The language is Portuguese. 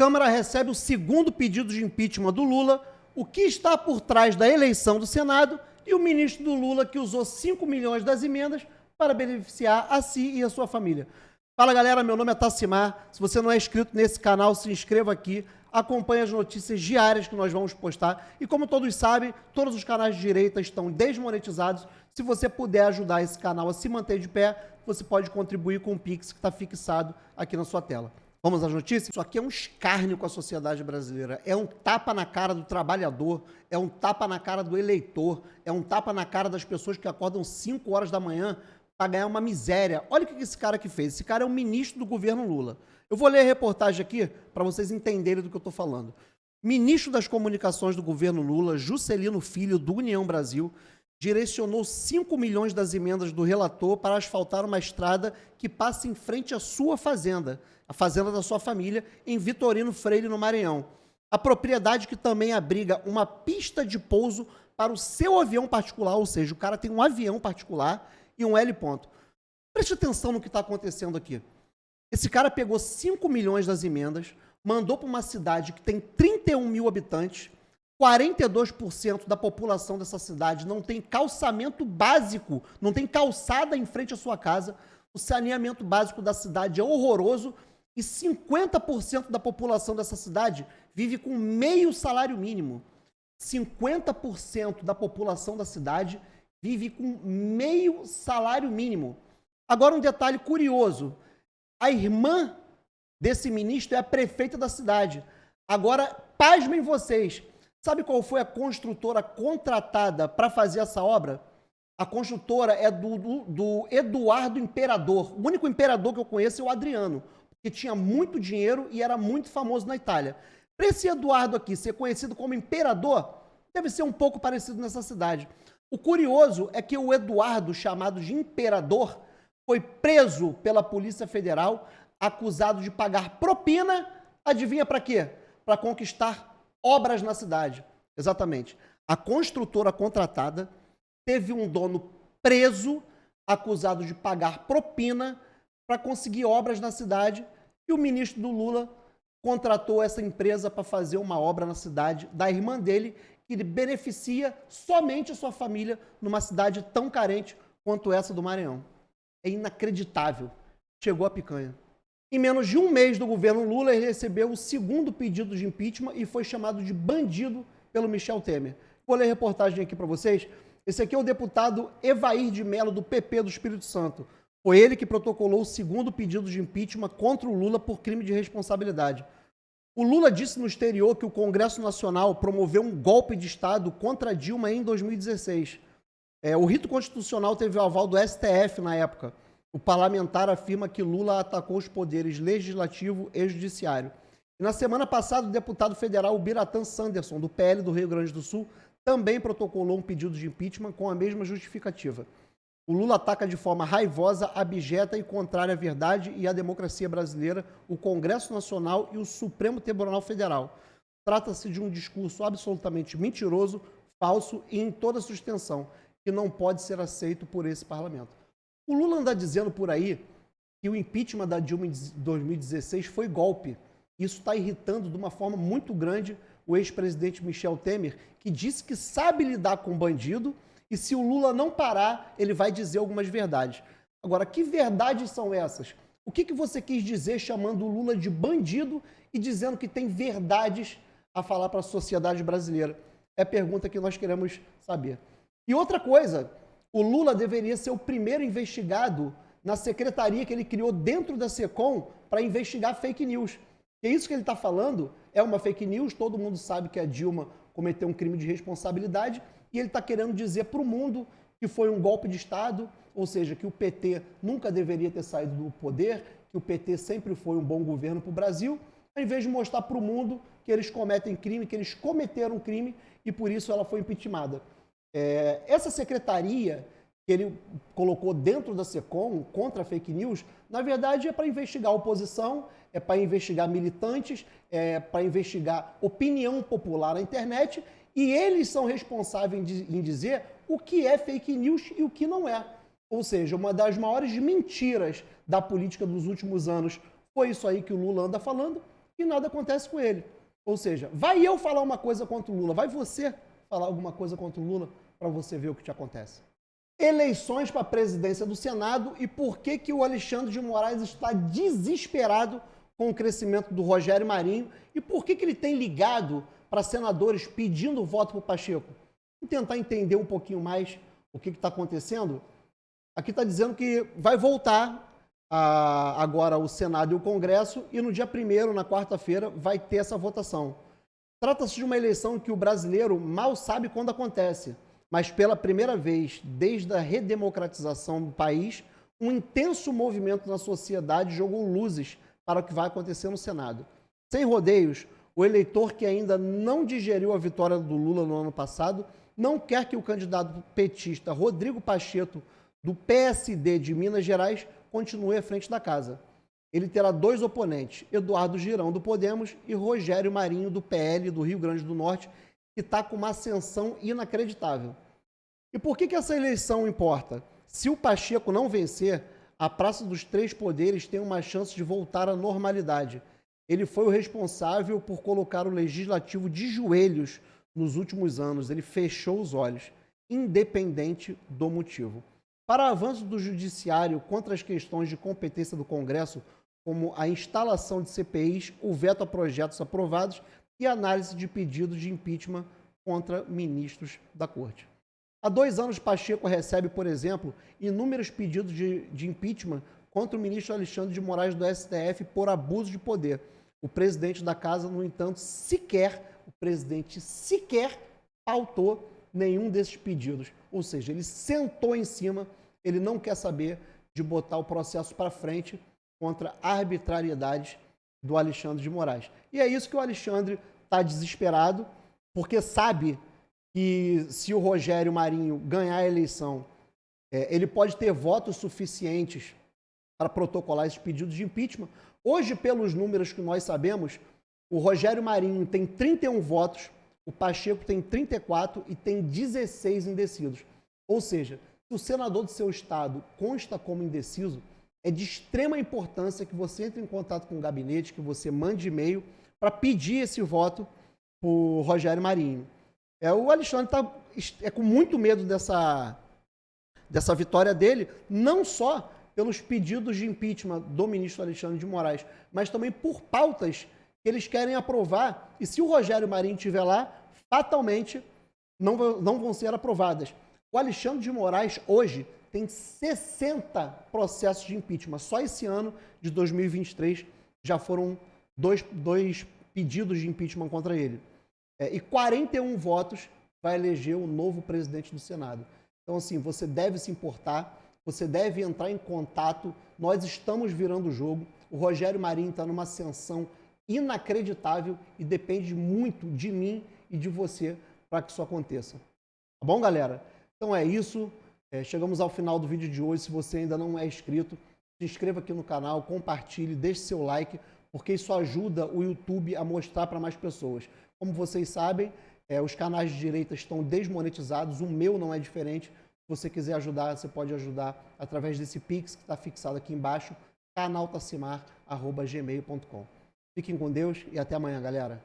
Câmara recebe o segundo pedido de impeachment do Lula, o que está por trás da eleição do Senado e o ministro do Lula que usou 5 milhões das emendas para beneficiar a si e a sua família. Fala galera, meu nome é Tassimar, se você não é inscrito nesse canal, se inscreva aqui, acompanhe as notícias diárias que nós vamos postar e como todos sabem, todos os canais de direita estão desmonetizados. Se você puder ajudar esse canal a se manter de pé, você pode contribuir com o Pix que está fixado aqui na sua tela. Vamos às notícias? Isso aqui é um escárnio com a sociedade brasileira, é um tapa na cara do trabalhador, é um tapa na cara do eleitor, é um tapa na cara das pessoas que acordam 5 horas da manhã para ganhar uma miséria. Olha o que esse cara aqui fez, esse cara é um ministro do governo Lula. Eu vou ler a reportagem aqui para vocês entenderem do que eu estou falando. Ministro das Comunicações do governo Lula, Juscelino Filho, do União Brasil, direcionou 5 milhões das emendas do relator para asfaltar uma estrada que passa em frente à sua fazenda, a fazenda da sua família, em Vitorino Freire, no Maranhão. A propriedade que também abriga uma pista de pouso para o seu avião particular, ou seja, o cara tem um avião particular e um heliponto. Preste atenção no que está acontecendo aqui. Esse cara pegou 5 milhões das emendas, mandou para uma cidade que tem 31 mil habitantes, 42% da população dessa cidade não tem calçamento básico, não tem calçada em frente à sua casa, o saneamento básico da cidade é horroroso e 50% da população dessa cidade vive com meio salário mínimo. 50% da população da cidade vive com meio salário mínimo. Agora um detalhe curioso, a irmã desse ministro é a prefeita da cidade. Agora, pasmem vocês, sabe qual foi a construtora contratada para fazer essa obra? A construtora é do Eduardo Imperador. O único imperador que eu conheço é o Adriano, que tinha muito dinheiro e era muito famoso na Itália. Para esse Eduardo aqui ser conhecido como imperador, deve ser um pouco parecido nessa cidade. O curioso é que o Eduardo, chamado de imperador, foi preso pela Polícia Federal, acusado de pagar propina, adivinha para quê? Para conquistar obras na cidade. Exatamente. A construtora contratada teve um dono preso, acusado de pagar propina para conseguir obras na cidade, e o ministro do Lula contratou essa empresa para fazer uma obra na cidade da irmã dele, que beneficia somente a sua família numa cidade tão carente quanto essa do Maranhão. É inacreditável. Chegou a picanha. Em menos de um mês do governo Lula, ele recebeu o segundo pedido de impeachment e foi chamado de bandido pelo Michel Temer. Vou ler a reportagem aqui para vocês. Esse aqui é o deputado Evair de Mello, do PP do Espírito Santo. Foi ele que protocolou o segundo pedido de impeachment contra o Lula por crime de responsabilidade. O Lula disse no exterior que o Congresso Nacional promoveu um golpe de Estado contra Dilma em 2016. O rito constitucional teve o aval do STF na época. O parlamentar afirma que Lula atacou os poderes legislativo e judiciário. E na semana passada, o deputado federal Biratan Sanderson, do PL do Rio Grande do Sul, também protocolou um pedido de impeachment com a mesma justificativa. O Lula ataca de forma raivosa, abjeta e contrária à verdade e à democracia brasileira, o Congresso Nacional e o Supremo Tribunal Federal. Trata-se de um discurso absolutamente mentiroso, falso e em toda sua extensão, que não pode ser aceito por esse parlamento. O Lula anda dizendo por aí que o impeachment da Dilma em 2016 foi golpe. Isso está irritando de uma forma muito grande o ex-presidente Michel Temer, que disse que sabe lidar com bandido e se o Lula não parar, ele vai dizer algumas verdades. Agora, que verdades são essas? O que você quis dizer chamando o Lula de bandido e dizendo que tem verdades a falar para a sociedade brasileira? É a pergunta que nós queremos saber. E outra coisa, o Lula deveria ser o primeiro investigado na secretaria que ele criou dentro da SECOM para investigar fake news. E isso que ele está falando é uma fake news, todo mundo sabe que a Dilma cometeu um crime de responsabilidade e ele está querendo dizer para o mundo que foi um golpe de Estado, ou seja, que o PT nunca deveria ter saído do poder, que o PT sempre foi um bom governo para o Brasil, ao invés de mostrar para o mundo que eles cometem crime, que eles cometeram crime e por isso ela foi impeachmentada. Essa secretaria que ele colocou dentro da SECOM contra a fake news, na verdade é para investigar a oposição, é para investigar militantes, é para investigar opinião popular na internet e eles são responsáveis em dizer o que é fake news e o que não é. Ou seja, uma das maiores mentiras da política dos últimos anos foi isso aí que o Lula anda falando e nada acontece com ele. Ou seja, vai eu falar uma coisa contra o Lula, vai você falar alguma coisa contra o Lula para você ver o que te acontece. Eleições para a presidência do Senado e por que que o Alexandre de Moraes está desesperado com o crescimento do Rogério Marinho e por que que ele tem ligado para senadores pedindo voto para o Pacheco. Vamos tentar entender um pouquinho mais o que está acontecendo. Aqui está dizendo que vai voltar agora o Senado e o Congresso e no dia 1º, na quarta-feira, vai ter essa votação. Trata-se de uma eleição que o brasileiro mal sabe quando acontece, mas pela primeira vez desde a redemocratização do país, um intenso movimento na sociedade jogou luzes para o que vai acontecer no Senado. Sem rodeios, o eleitor que ainda não digeriu a vitória do Lula no ano passado não quer que o candidato petista Rodrigo Pacheco, do PSD de Minas Gerais, continue à frente da casa. Ele terá 2 oponentes, Eduardo Girão, do Podemos, e Rogério Marinho, do PL, do Rio Grande do Norte, que está com uma ascensão inacreditável. E por que essa eleição importa? Se o Pacheco não vencer, a Praça dos Três Poderes tem uma chance de voltar à normalidade. Ele foi o responsável por colocar o Legislativo de joelhos nos últimos anos. Ele fechou os olhos, independente do motivo. Para o avanço do Judiciário contra as questões de competência do Congresso, como a instalação de CPIs, o veto a projetos aprovados e a análise de pedidos de impeachment contra ministros da Corte. Há 2 anos, Pacheco recebe, por exemplo, inúmeros pedidos de impeachment contra o ministro Alexandre de Moraes do STF por abuso de poder. O presidente da casa, no entanto, sequer pautou nenhum desses pedidos. Ou seja, ele sentou em cima, ele não quer saber de botar o processo para frente contra a arbitrariedade do Alexandre de Moraes. E é isso que o Alexandre está desesperado, porque sabe que se o Rogério Marinho ganhar a eleição, ele pode ter votos suficientes para protocolar esses pedidos de impeachment. Hoje, pelos números que nós sabemos, o Rogério Marinho tem 31 votos, o Pacheco tem 34 e tem 16 indecisos. Ou seja, se o senador do seu estado consta como indeciso, é de extrema importância que você entre em contato com o gabinete, que você mande e-mail para pedir esse voto para o Rogério Marinho. O Alexandre está com muito medo dessa vitória dele, não só pelos pedidos de impeachment do ministro Alexandre de Moraes, mas também por pautas que eles querem aprovar, e se o Rogério Marinho estiver lá, fatalmente não vão ser aprovadas. O Alexandre de Moraes, hoje, tem 60 processos de impeachment. Só esse ano de 2023 já foram dois pedidos de impeachment contra ele. E 41 votos vai eleger o novo presidente do Senado. Então, assim, você deve se importar, você deve entrar em contato. Nós estamos virando o jogo. O Rogério Marinho está numa ascensão inacreditável e depende muito de mim e de você para que isso aconteça. Tá bom, galera? Então é isso. Chegamos ao final do vídeo de hoje. Se você ainda não é inscrito, se inscreva aqui no canal, compartilhe, deixe seu like, porque isso ajuda o YouTube a mostrar para mais pessoas. Como vocês sabem, os canais de direita estão desmonetizados, o meu não é diferente. Se você quiser ajudar, você pode ajudar através desse Pix que está fixado aqui embaixo, canaltacimar@gmail.com. Fiquem com Deus e até amanhã, galera.